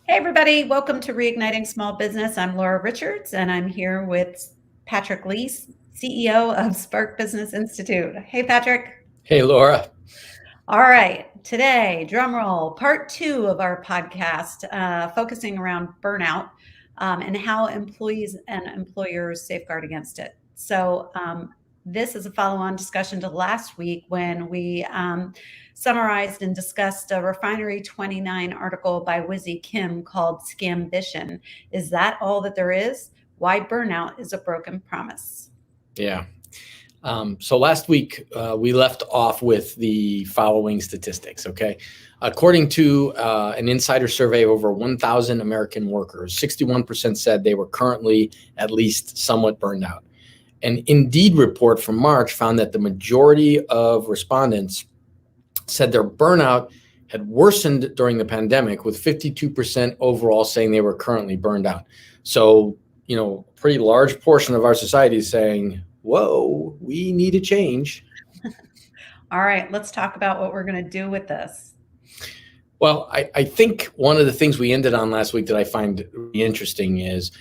Hey, everybody. Welcome to Reigniting Small Business. I'm Laura Richards, and I'm here with Patrick Lee, CEO of Spark Business Institute. Hey, Patrick. Hey, Laura. All right. Today, drum roll, part two of our podcast, focusing around burnout and how employees and employers safeguard against it. This is a follow on discussion to last week when we summarized and discussed a Refinery 29 article by Wizzy Kim called Scambition. Is that all that there is? Why burnout is a broken promise. Yeah. So last week, we left off with the following statistics, okay? According to an insider survey of over 1,000 American workers, 61% said they were currently at least somewhat burned out. An Indeed report from March found that the majority of respondents said their burnout had worsened during the pandemic, with 52% overall saying they were currently burned out. So, a pretty large portion of our society is saying, whoa, we need a change. All right, let's talk about what we're going to do with this. Well, I think one of the things we ended on last week that I find really interesting is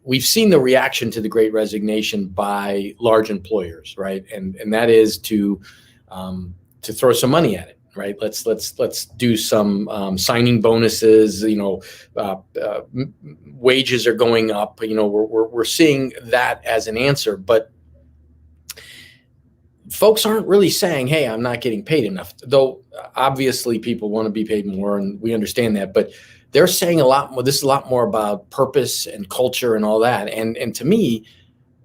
we've seen the reaction to the Great Resignation by large employers, right? And that is to throw some money at it, right? Let's do some signing bonuses. Wages are going up. We're seeing that as an answer, but folks aren't really saying, "Hey, I'm not getting paid enough." Though obviously people want to be paid more, and we understand that, but they're saying a lot more. This is a lot more about purpose and culture and all that. And to me,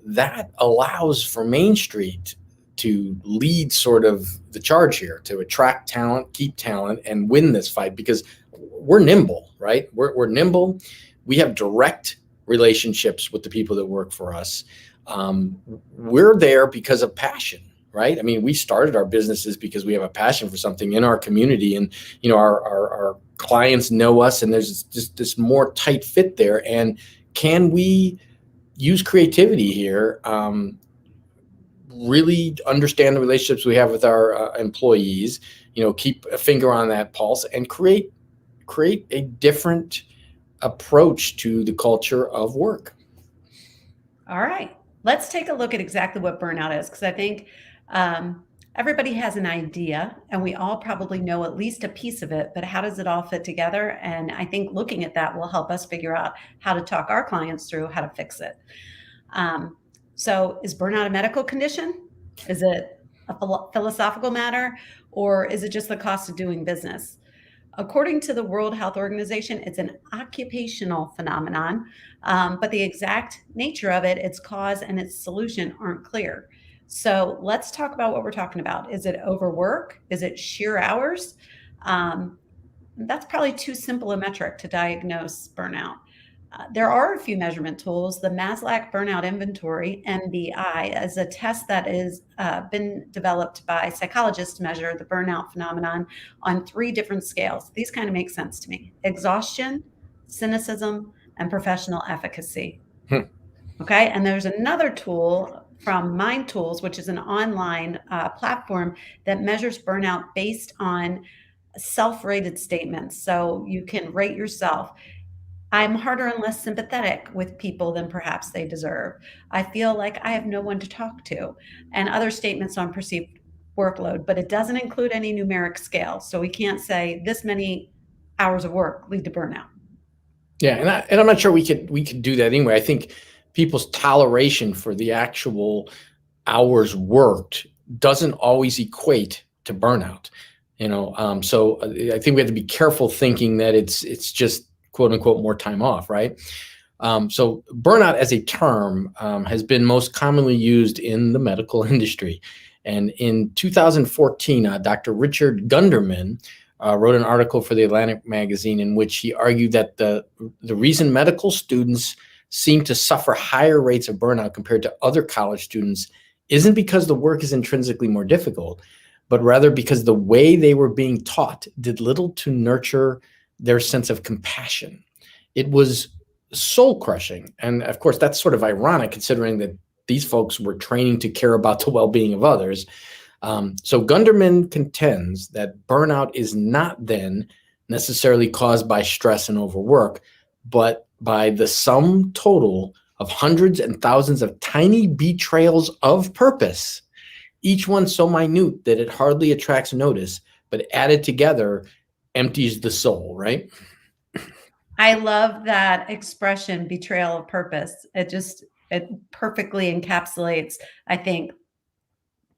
that allows for Main Street to lead sort of the charge here, to attract talent, keep talent, and win this fight, because we're nimble, right? We're nimble. We have direct relationships with the people that work for us. We're there because of passion, right? I mean, we started our businesses because we have a passion for something in our community, and our clients know us, and there's just this more tight fit there. And can we use creativity here? Really understand the relationships we have with our employees, keep a finger on that pulse, and create a different approach to the culture of work. All right, let's take a look at exactly what burnout is, because I think everybody has an idea, and we all probably know at least a piece of it, but how does it all fit together? And I think looking at that will help us figure out how to talk our clients through how to fix it. So is burnout a medical condition? Is it a philosophical matter? Or is it just the cost of doing business? According to the World Health Organization, it's an occupational phenomenon, but the exact nature of it, its cause, and its solution aren't clear. So let's talk about what we're talking about. Is it overwork? Is it sheer hours? That's probably too simple a metric to diagnose burnout. There are a few measurement tools. The Maslach Burnout Inventory, MBI, is a test that has been developed by psychologists to measure the burnout phenomenon on 3 different scales. These kind of make sense to me: exhaustion, cynicism, and professional efficacy. Okay, and there's another tool from Mind Tools, which is an online platform that measures burnout based on self-rated statements. So you can rate yourself. I'm harder and less sympathetic with people than perhaps they deserve. I feel like I have no one to talk to, and other statements on perceived workload, but it doesn't include any numeric scale. So we can't say this many hours of work lead to burnout. Yeah, and I'm not sure we could do that anyway. I think people's toleration for the actual hours worked doesn't always equate to burnout. So I think we have to be careful thinking that it's just quote unquote more time off, right? So burnout as a term has been most commonly used in the medical industry. And in 2014, Dr. Richard Gunderman wrote an article for the Atlantic magazine in which he argued that the reason medical students seem to suffer higher rates of burnout compared to other college students isn't because the work is intrinsically more difficult, but rather because the way they were being taught did little to nurture their sense of compassion. It was soul crushing. And of course, that's sort of ironic considering that these folks were training to care about the well-being of others. So Gunderman contends that burnout is not then necessarily caused by stress and overwork, but by the sum total of hundreds and thousands of tiny betrayals of purpose, each one so minute that it hardly attracts notice, but added together empties the soul, right? I love that expression, betrayal of purpose. It perfectly encapsulates, I think,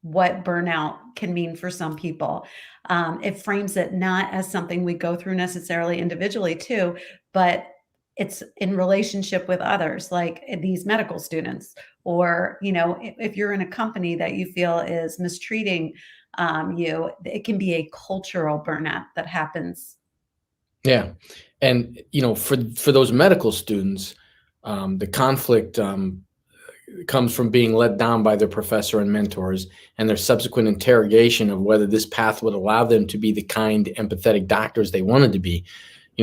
what burnout can mean for some people. It frames it not as something we go through necessarily individually too, but it's in relationship with others, like these medical students, or if you're in a company that you feel is mistreating you, it can be a cultural burnout that happens. Yeah. And, for those medical students, the conflict comes from being let down by their professor and mentors and their subsequent interrogation of whether this path would allow them to be the kind, empathetic doctors they wanted to be.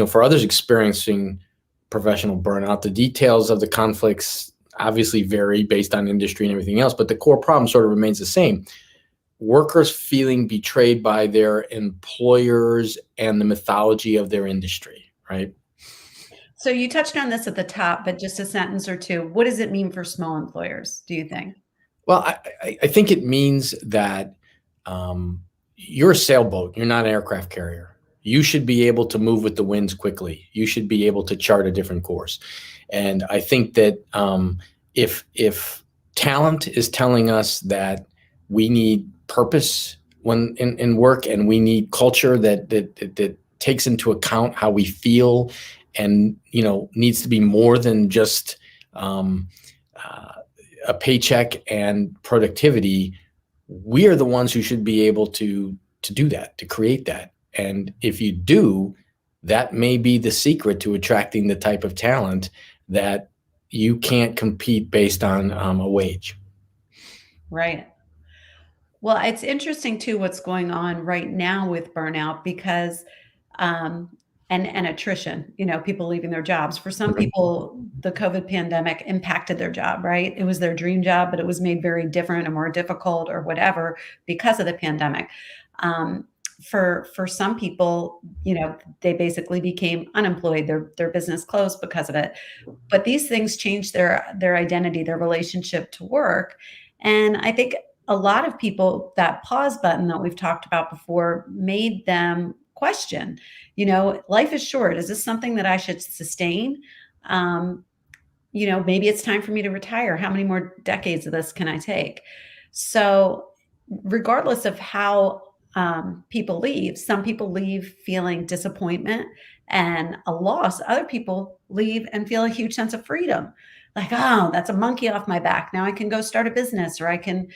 For others experiencing professional burnout, the details of the conflicts obviously vary based on industry and everything else, but the core problem sort of remains the same. Workers feeling betrayed by their employers and the mythology of their industry, right? So you touched on this at the top, but just a sentence or two. What does it mean for small employers, do you think? Well, I think it means that you're a sailboat. You're not an aircraft carrier. You should be able to move with the winds quickly. You should be able to chart a different course. And I think that if talent is telling us that we need purpose when in work, and we need culture that takes into account how we feel, and needs to be more than just a paycheck and productivity, we are the ones who should be able to do that, to create that. And if you do, that may be the secret to attracting the type of talent that you can't compete based on a wage. Right. Well, it's interesting too what's going on right now with burnout because um and attrition, people leaving their jobs. For some people, the COVID pandemic impacted their job, right? It was their dream job, but it was made very different and more difficult or whatever because of the pandemic. Um for some people, they basically became unemployed. Their business closed because of it. But these things change their identity, their relationship to work. And I think a lot of people, that pause button that we've talked about before made them question, life is short. Is this something that I should sustain? Um, maybe it's time for me to retire. How many more decades of this can I take? So, regardless of how people leave, some people leave feeling disappointment and a loss. Other people leave and feel a huge sense of freedom. Like, oh, that's a monkey off my back. Now I can go start a business, or I can,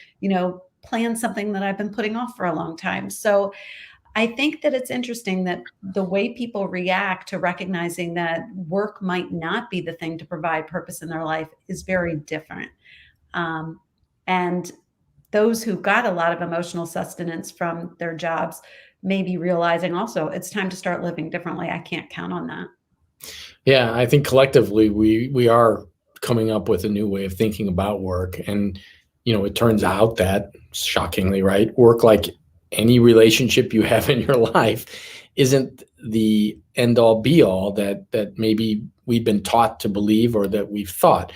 plan something that I've been putting off for a long time. So I think that it's interesting that the way people react to recognizing that work might not be the thing to provide purpose in their life is very different. And those who got a lot of emotional sustenance from their jobs may be realizing also it's time to start living differently. I can't count on that. Yeah, I think collectively we are coming up with a new way of thinking about work. And it turns out that, shockingly, right, work, like any relationship you have in your life, isn't the end all be all that maybe we've been taught to believe, or that we've thought.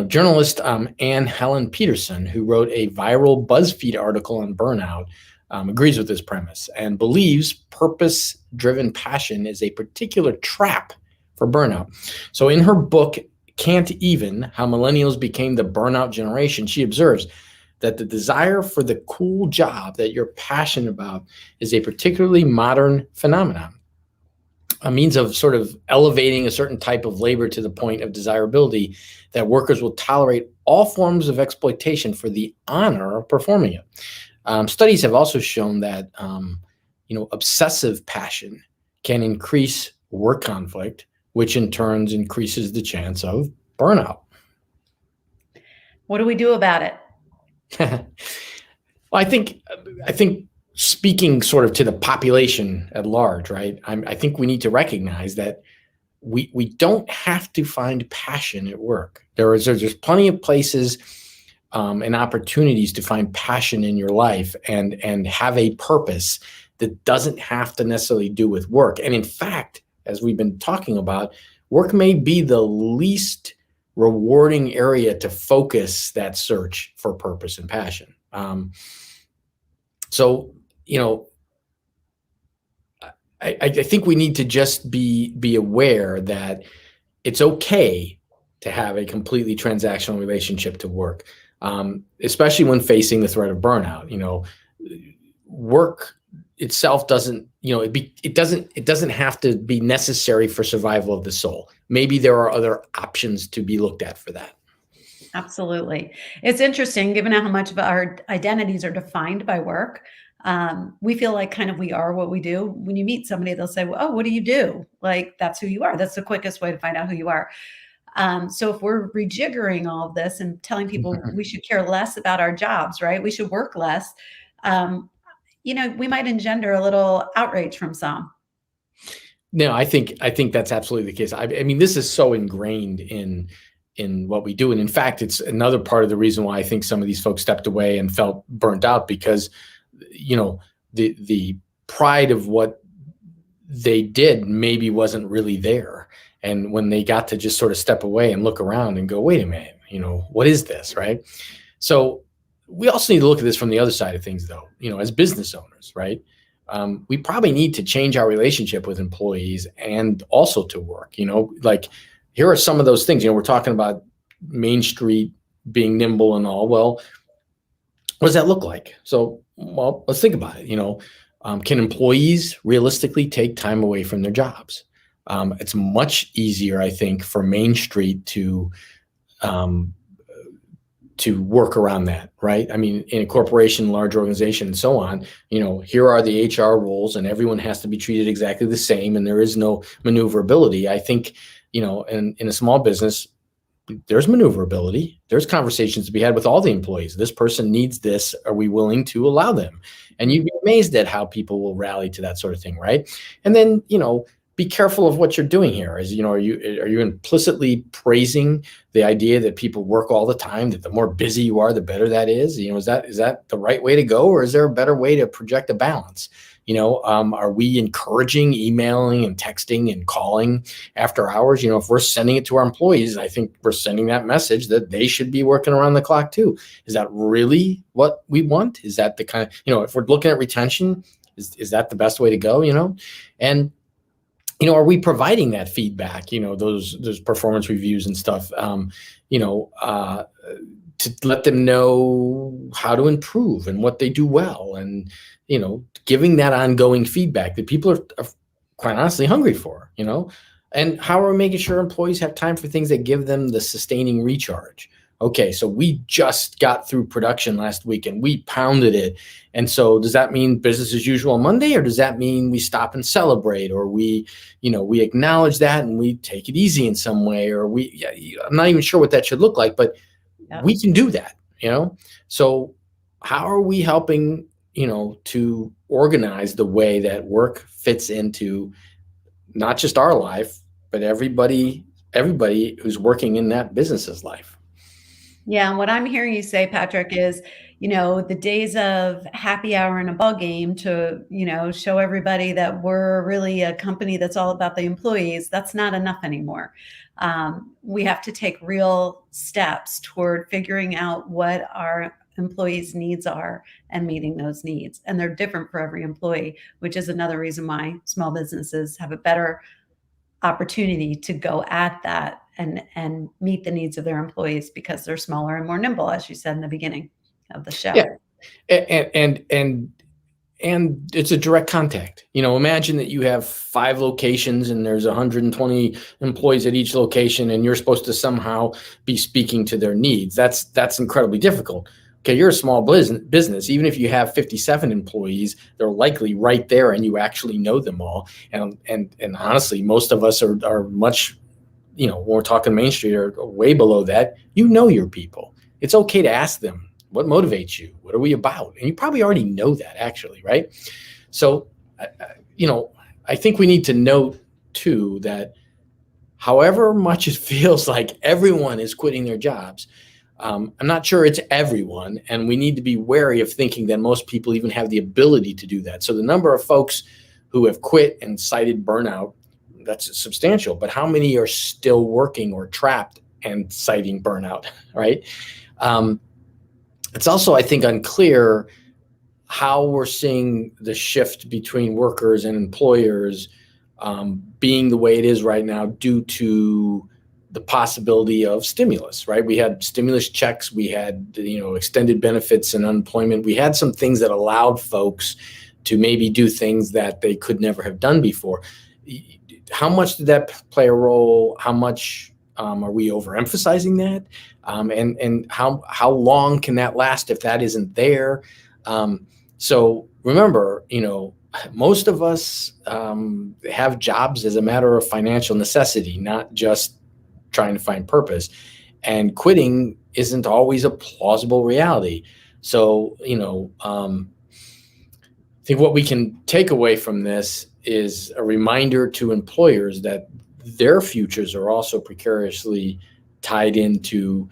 Journalist Anne Helen Peterson, who wrote a viral BuzzFeed article on burnout, agrees with this premise and believes purpose-driven passion is a particular trap for burnout. So in her book, Can't Even: How Millennials Became the Burnout Generation, she observes that the desire for the cool job that you're passionate about is a particularly modern phenomenon, a means of sort of elevating a certain type of labor to the point of desirability that workers will tolerate all forms of exploitation for the honor of performing it. Studies have also shown that obsessive passion can increase work conflict, which in turn increases the chance of burnout. What do we do about it? Well, I think speaking sort of to the population at large, right? I think we need to recognize that we don't have to find passion at work. There's plenty of places and opportunities to find passion in your life and have a purpose that doesn't have to necessarily do with work. And in fact, as we've been talking about, work may be the least rewarding area to focus that search for purpose and passion. So, you know, I think we need to just be aware that it's okay to have a completely transactional relationship to work, especially when facing the threat of burnout. You know, work itself doesn't, you know, it doesn't have to be necessary for survival of the soul. Maybe there are other options to be looked at for that. Absolutely. It's interesting, given how much of our identities are defined by work. We feel like kind of we are what we do. When you meet somebody, they'll say, well, "Oh, what do you do?" Like that's who you are. That's the quickest way to find out who you are. So if we're rejiggering all of this and telling people we should care less about our jobs, right? We should work less. Um, we might engender a little outrage from some. No, I think that's absolutely the case. I mean, this is so ingrained in what we do, and in fact, it's another part of the reason why I think some of these folks stepped away and felt burnt out because, you know, the pride of what they did maybe wasn't really there, and when they got to just sort of step away and look around and go, wait a minute, you know, what is this, right? So we also need to look at this from the other side of things, though. You know, as business owners, right? We probably need to change our relationship with employees and also to work. You know, like here are some of those things. You know, we're talking about Main Street being nimble and all. Well, what does that look like? So, well, let's think about it. You know, can employees realistically take time away from their jobs? It's much easier, I think, for Main Street um, to work around that, right? I mean, in a corporation, large organization, and so on, you know, here are the HR rules and everyone has to be treated exactly the same and there is no maneuverability. I think, you know, in a small business, there's maneuverability. There's conversations to be had with all the employees. This person needs this. Are we willing to allow them? And you'd be amazed at how people will rally to that sort of thing, right? And then, you know, be careful of what you're doing here. Is, you know, are you implicitly praising the idea that people work all the time, that the more busy you are, the better that is? You know, is that the right way to go, or is there a better way to project a balance? You know, are we encouraging emailing and texting and calling after hours? You know, if we're sending it to our employees, I think we're sending that message that they should be working around the clock too. Is that really what we want? Is that the kind of, you know, if we're looking at retention, is that the best way to go? You know, and you know, are we providing that feedback? You know, those performance reviews and stuff. You know, to let them know how to improve and what they do well, and you know, giving that ongoing feedback that people are quite honestly hungry for. You know, and how are we making sure employees have time for things that give them the sustaining recharge? Okay, so we just got through production last week and we pounded it. And so does that mean business as usual on Monday, or does that mean we stop and celebrate, or we, you know, we acknowledge that and we take it easy in some way, or I'm not even sure what that should look like, but Yep. we can do that, you know? So how are we helping, you know, to organize the way that work fits into not just our life, but everybody who's working in that business's life? Yeah, and what I'm hearing you say, Patrick, is, the days of happy hour and a ball game to, show everybody that we're really a company that's all about the employees, that's not enough anymore. We have to take real steps toward figuring out what our employees' needs are and meeting those needs. And they're different for every employee, which is another reason why small businesses have a better opportunity to go at that and meet the needs of their employees because they're smaller and more nimble, as you said in the beginning of the Yeah. show. And it's a direct contact. You know, imagine that you have 5 locations and there's 120 employees at each location, and you're supposed to somehow be speaking to their needs. That's incredibly difficult. Okay, you're a small business. Even if you have 57 employees, they're likely right there, and you actually know them all. And honestly, most of us are much, you know, when we're talking Main Street, or way below that. You know your people. It's okay to ask them, what motivates you? What are we about? And you probably already know that, actually, right? So, you know, I think we need to note too that however much it feels like everyone is quitting their jobs, I'm not sure it's everyone, and we need to be wary of thinking that most people even have the ability to do that. So the number of folks who have quit and cited burnout, that's substantial, but how many are still working or trapped and citing burnout, right? It's also, I think, unclear how we're seeing the shift between workers and employers being the way it is right now due to the possibility of stimulus, right? We had stimulus checks, we had, extended benefits and unemployment. We had some things that allowed folks to maybe do things that they could never have done before. How much did that play a role? How much are we overemphasizing that? And how long can that last if that isn't there? So remember, most of us have jobs as a matter of financial necessity, not just trying to find purpose. And quitting isn't always a plausible reality. So, I think what we can take away from this is a reminder to employers that their futures are also precariously tied into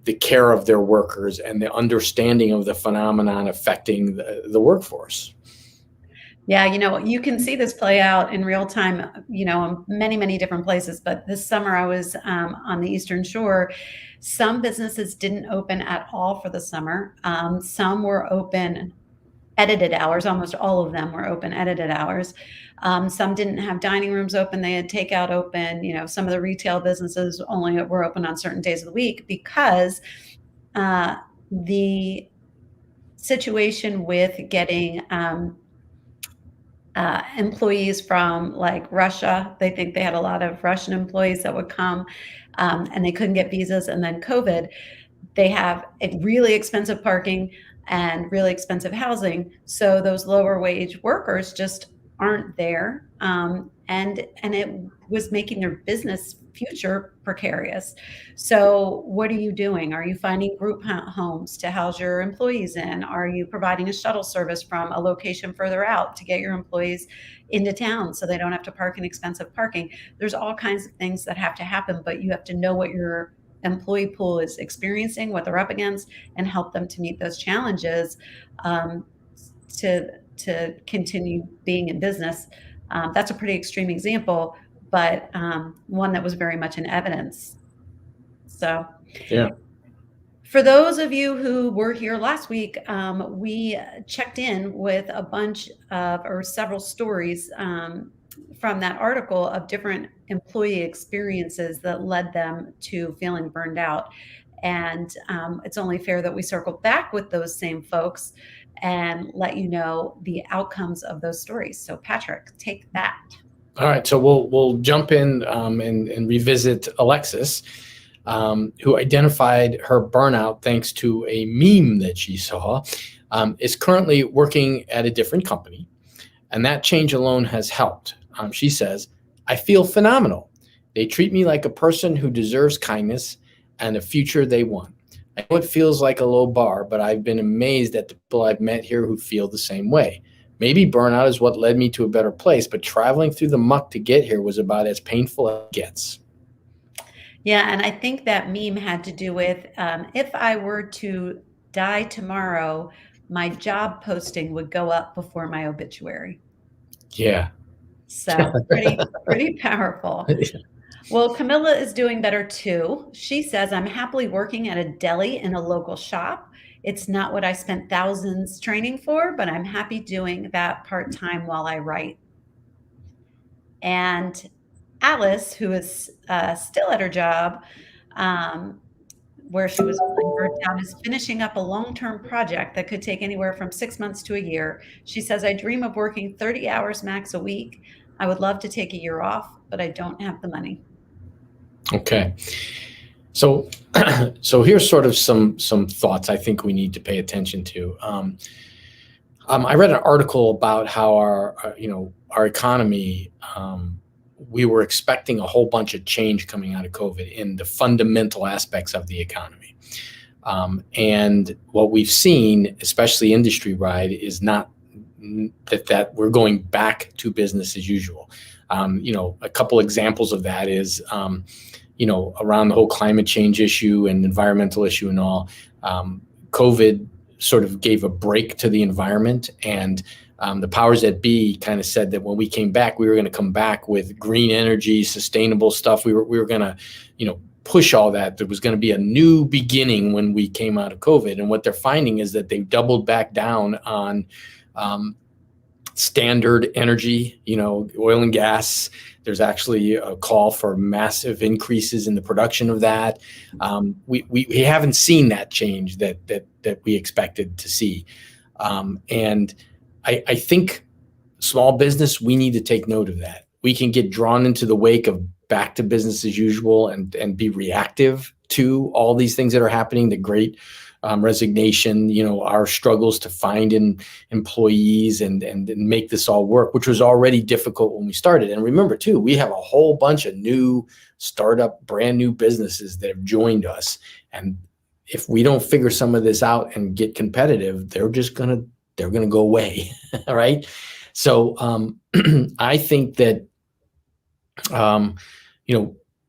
the care of their workers and the understanding of the phenomenon affecting the workforce. Yeah, you can see this play out in real time, in many, many different places. But this summer I was on the Eastern Shore. Some businesses didn't open at all for the summer. Some were open edited hours. Almost all of them were open edited hours. Some didn't have dining rooms open. They had takeout open. Some of the retail businesses only were open on certain days of the week because the situation with getting employees from like Russia. They think they had a lot of Russian employees that would come and they couldn't get visas. And then COVID, they have really expensive parking and really expensive housing. So those lower wage workers just aren't there. And it was making their business future precarious. So what are you doing? Are you finding group homes to house your employees in? Are you providing a shuttle service from a location further out to get your employees into town so they don't have to park in expensive parking? There's all kinds of things that have to happen, but you have to know what your employee pool is experiencing, what they're up against, and help them to meet those challenges to continue being in business. That's a pretty extreme example, but one that was very much in evidence. So, yeah. For those of you who were here last week, we checked in with a bunch of or several stories from that article of different employee experiences that led them to feeling burned out. And it's only fair that we circle back with those same folks and let you know the outcomes of those stories. So Patrick, take that. All right, so we'll jump in and revisit Alexis, who identified her burnout thanks to a meme that she saw, is currently working at a different company, and that change alone has helped. She says, "I feel phenomenal. They treat me like a person who deserves kindness and a future they want. I know it feels like a low bar, but I've been amazed at the people I've met here who feel the same way. Maybe burnout is what led me to a better place, but traveling through the muck to get here was about as painful as it gets." Yeah, and I think that meme had to do with if I were to die tomorrow, my job posting would go up before my obituary. Yeah. So pretty powerful. Well, Camilla is doing better too. She says, "I'm happily working at a deli in a local shop. It's not what I spent thousands training for, but I'm happy doing that part-time while I write." And Alice, who is still at her job, where she was feeling burnt out, is finishing up a long-term project that could take anywhere from 6 months to a year. She says, "I dream of working 30 hours max a week. I would love to take a year off, but I don't have the money." Okay. So here's sort of some thoughts I think we need to pay attention to. I read an article about how our economy, we were expecting a whole bunch of change coming out of COVID in the fundamental aspects of the economy. And what we've seen, especially industry-wide, is not that we're going back to business as usual. A couple examples of that is, around the whole climate change issue and environmental issue and all. COVID sort of gave a break to the environment, and the powers that be kind of said that when we came back, we were going to come back with green energy, sustainable stuff. We were going to, push all that. There was going to be a new beginning when we came out of COVID. And what they're finding is that they've doubled back down on standard energy, oil and gas. There's actually a call for massive increases in the production of that. We haven't seen that change that we expected to see. And I think small business, we need to take note of that. We can get drawn into the wake of back to business as usual and be reactive to all these things that are happening, the great resignation, our struggles to find employees and make this all work, which was already difficult when we started. And remember too, we have a whole bunch of new startup, brand new businesses that have joined us. And if we don't figure some of this out and get competitive, they're going to go away. All right. So I think that,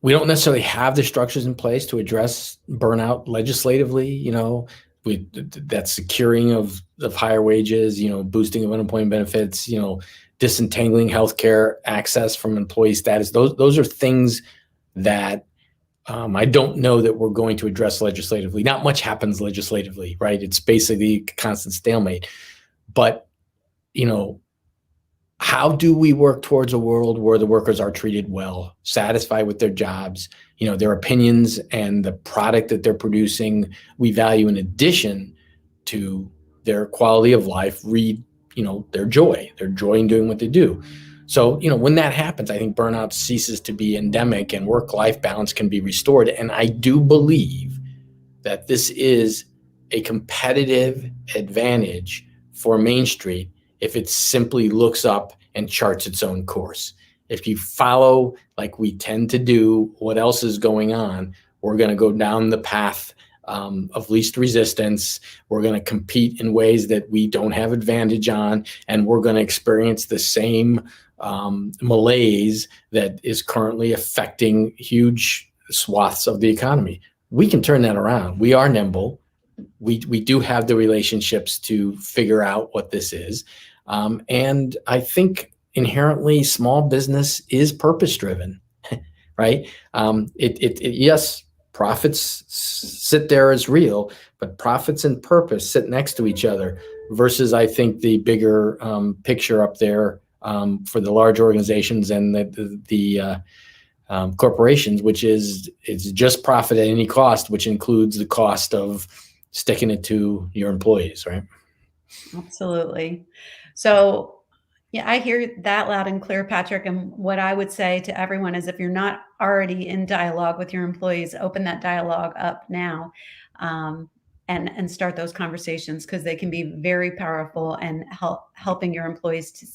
we don't necessarily have the structures in place to address burnout legislatively. That securing of higher wages, boosting of unemployment benefits, disentangling healthcare access from employee status. Those are things that I don't know that we're going to address legislatively. Not much happens legislatively, right? It's basically a constant stalemate. But, how do we work towards a world where the workers are treated well, satisfied with their jobs, their opinions and the product that they're producing, we value in addition to their quality of life, their joy in doing what they do. So, when that happens, I think burnout ceases to be endemic and work-life balance can be restored. And I do believe that this is a competitive advantage for Main Street if it simply looks up and charts its own course. If you follow, like we tend to do, what else is going on, we're going to go down the path of least resistance. We're going to compete in ways that we don't have advantage on, and we're going to experience the same malaise that is currently affecting huge swaths of the economy. We can turn that around. We are nimble. We do have the relationships to figure out what this is. And I think inherently small business is purpose-driven, right? Yes, profits sit there as real, but profits and purpose sit next to each other versus I think the bigger picture up there for the large organizations and the corporations, which is it's just profit at any cost, which includes the cost of sticking it to your employees, right? Absolutely. So, yeah, I hear that loud and clear, Patrick. And what I would say to everyone is if you're not already in dialogue with your employees, open that dialogue up now and start those conversations because they can be very powerful and helping your employees to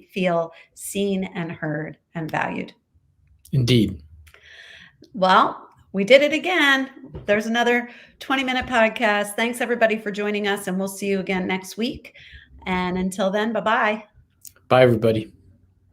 feel seen and heard and valued. Indeed. Well, we did it again. There's another 20-minute podcast. Thanks, everybody, for joining us, and we'll see you again next week. And until then, bye-bye. Bye, everybody.